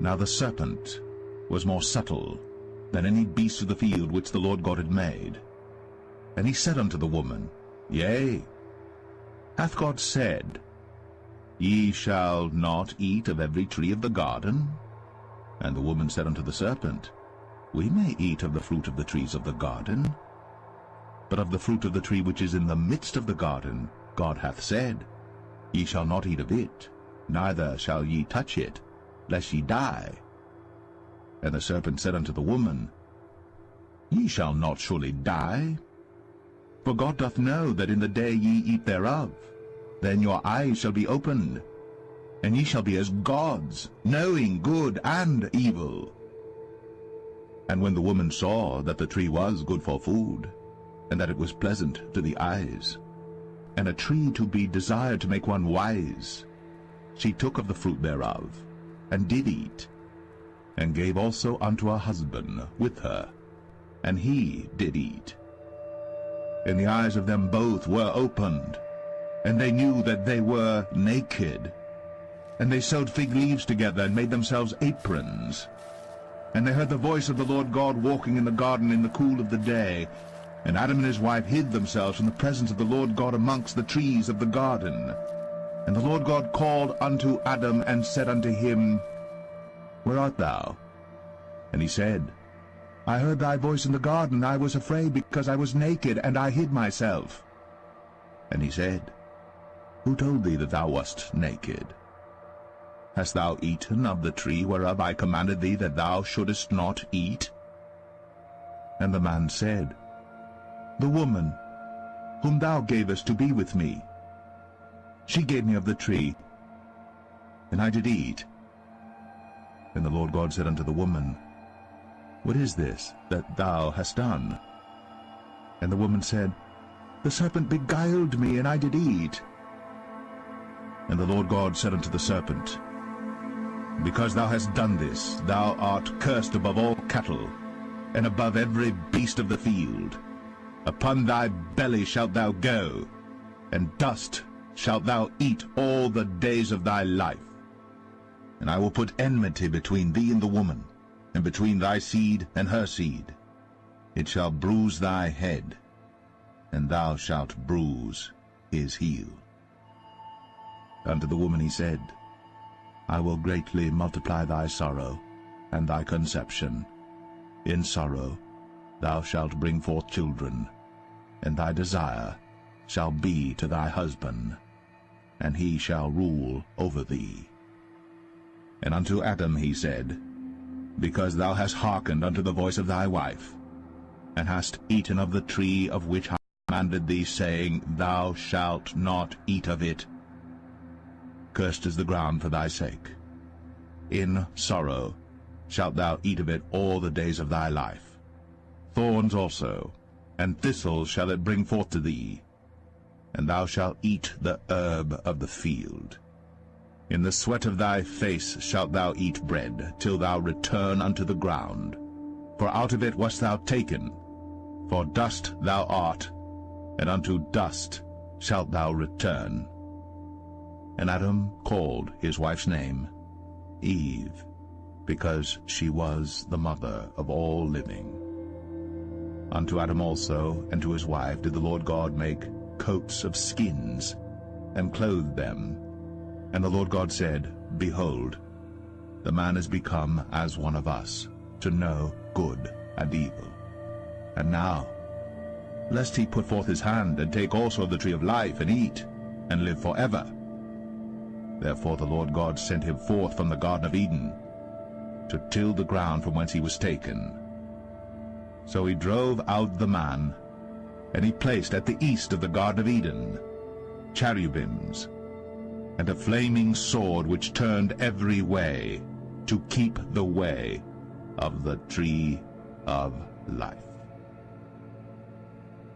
Now the serpent was more subtle than any beast of the field which the Lord God had made. And he said unto the woman, Yea, hath God said, Ye shall not eat of every tree of the garden? And the woman said unto the serpent, We may eat of the fruit of the trees of the garden. But of the fruit of the tree which is in the midst of the garden, God hath said, Ye shall not eat of it, neither shall ye touch it, lest ye die. And the serpent said unto the woman, Ye shall not surely die. For God doth know that in the day ye eat thereof, then your eyes shall be opened, and ye shall be as gods, knowing good and evil. And when the woman saw that the tree was good for food, and that it was pleasant to the eyes, and a tree to be desired to make one wise, she took of the fruit thereof, and did eat, and gave also unto her husband with her, and he did eat. And the eyes of them both were opened, and they knew that they were naked. And they sewed fig leaves together, and made themselves aprons. And they heard the voice of the Lord God walking in the garden in the cool of the day. And Adam and his wife hid themselves from the presence of the Lord God amongst the trees of the garden. And the Lord God called unto Adam, and said unto him, Where art thou? And he said, I heard thy voice in the garden. I was afraid, because I was naked, and I hid myself. And he said, Who told thee that thou wast naked? Hast thou eaten of the tree whereof I commanded thee that thou shouldest not eat? And the man said, The woman, whom thou gavest to be with me, she gave me of the tree, and I did eat. And the Lord God said unto the woman, What is this that thou hast done? And the woman said, The serpent beguiled me, and I did eat. And the Lord God said unto the serpent, Because thou hast done this, thou art cursed above all cattle, and above every beast of the field. Upon thy belly shalt thou go, and dust shalt thou eat all the days of thy life. And I will put enmity between thee and the woman, and between thy seed and her seed. It shall bruise thy head, and thou shalt bruise his heel. Unto the woman he said, I will greatly multiply thy sorrow, and thy conception. In sorrow thou shalt bring forth children, and thy desire shall be to thy husband, and he shall rule over thee. And unto Adam he said, Because thou hast hearkened unto the voice of thy wife, and hast eaten of the tree of which I commanded thee, saying, Thou shalt not eat of it, cursed is the ground for thy sake. In sorrow shalt thou eat of it all the days of thy life. Thorns also and thistles shall it bring forth to thee, and thou shalt eat the herb of the field. In the sweat of thy face shalt thou eat bread, till thou return unto the ground. For out of it wast thou taken, for dust thou art, and unto dust shalt thou return. And Adam called his wife's name Eve, because she was the mother of all living. Unto Adam also and to his wife did the Lord God make coats of skins, and clothed them. And the Lord God said, Behold, the man is become as one of us, to know good and evil. And now, lest he put forth his hand, and take also of the tree of life, and eat, and live forever. Therefore the Lord God sent him forth from the Garden of Eden, to till the ground from whence he was taken. So he drove out the man, and he placed at the east of the Garden of Eden cherubims, and a flaming sword which turned every way, to keep the way of the tree of life.